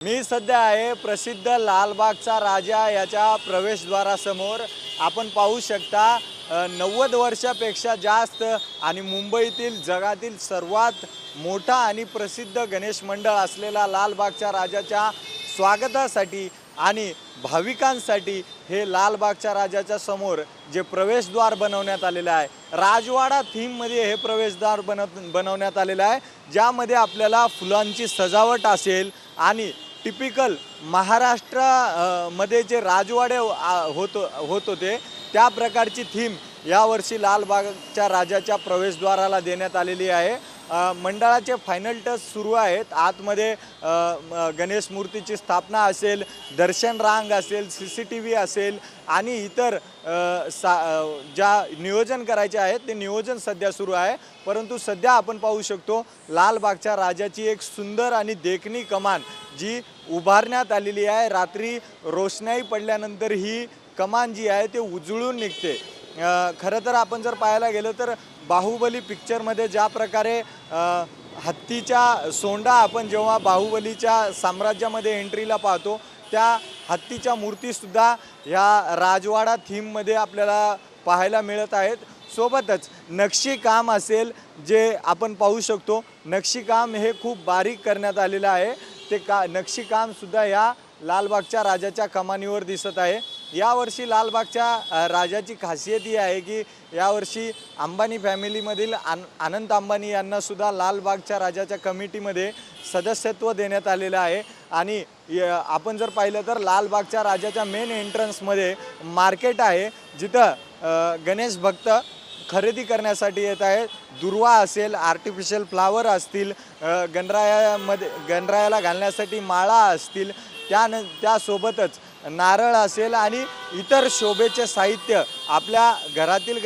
मी सध्या आहे प्रसिद्ध लालबागचा राजा याच्या प्रवेशद्वारासमोर। आपण पाहू शकता 90 वर्षापेक्षा जास्त आणि मुंबईतील जगातील सर्वात मोठा आणि प्रसिद्ध गणेश मंडळ असलेला लालबागच्या राजाच्या स्वागतासाठी आणि भाविकांसाठी हे लालबागच्या राजाच्या समोर जे प्रवेशद्वार बनवण्यात आलेले आहे, राजवाडा थीममध्ये हे प्रवेशद्वार बनवण्यात आलेलं आहे, ज्यामध्ये आपल्याला फुलांची सजावट असेल आणि टिपिकल महाराष्ट्र मध्ये जे राजवाडे होत होते त्या प्रकारची थीम यावर्षी लालबागच्या राजाच्या प्रवेशद्वाराला देण्यात आलेली आहे। मंडळाचे फायनल टच सुरू आहेत। आतमध्ये गणेश मूर्तीची स्थापना असेल, दर्शन रांग असेल, CCTV असेल आणि इतर ज्या नियोजन करायचे आहेत ते नियोजन सध्या सुरू आहे। परंतु सध्या आपण पाहू शकतो लालबागच्या राजाची एक सुंदर आणि देखणी कमान जी उभारण्यात आलेली आहे। रात्री रोषणाई पडल्यानंतर ही कमान जी आहे ते उजळून निघते। खरं तर आपण जर पाहायला गेलो तर बाहुबली पिक्चरमध्ये ज्या प्रकारे हत्तीच्या सोंडा आपण जेव्हा बाहुबलीच्या साम्राज्यामध्ये एंट्रीला पाहतो, त्या हत्तीच्या मूर्तीसुद्धा या राजवाडा थीममध्ये आपल्याला पाहायला मिळत आहेत। सोबतच नक्षीकाम असेल जे आपण पाहू शकतो, नक्षीकाम हे खूप बारीक करण्यात आलेलं आहे। ते नक्षीकामसुद्धा या लालबागच्या राजाच्या कमानीवर दिसत आहे। यावर्षी लालबागच्या राजाची खासियत ही आहे की यावर्षी अंबानी फॅमिलीमधील अनंत अंबानी यांना सुद्धा लालबागच्या राजाच्या कमिटीमध्ये सदस्यत्व देण्यात आलेलं आहे। आणि आपण जर पाहिलं तर लालबागच्या राजाच्या मेन एंट्रन्समध्ये मार्केट आहे, जिथं गणेश भक्त खरेदी करण्यासाठी येत आहेत। दुर्वा असेल, आर्टिफिशियल फ्लावर असतील, गणरायाला घालण्यासाठी माळा असतील, त्यासोबतच नारळ असेल आणि इतर शोभेचे साहित्य आपल्या घरातील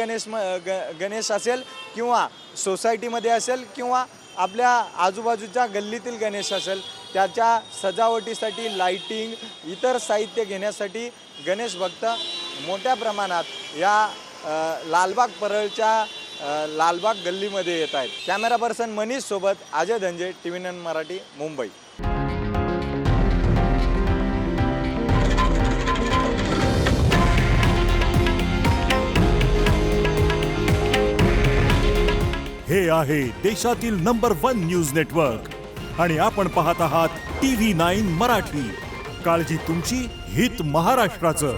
गणेश असेल किंवा सोसायटीमध्ये असेल किंवा आपल्या आजूबाजूच्या गल्लीतील गणेश असेल, त्याच्या सजावटीसाठी लाइटिंग इतर साहित्य घेण्यासाठी गणेश भक्त मोठ्या प्रमाणात या लालबाग परळच्या लालबाग गल्लीमध्ये येत आहेत। कॅमेरा पर्सन मनीष सोबत अजय धंजे, TV9 मराठी, मुंबई। हे आहे देशातील नंबर 1 न्यूज नेटवर्क आणि आपण पाहत आहात TV9 मराठी। काळजी तुमची, हित महाराष्ट्राचं।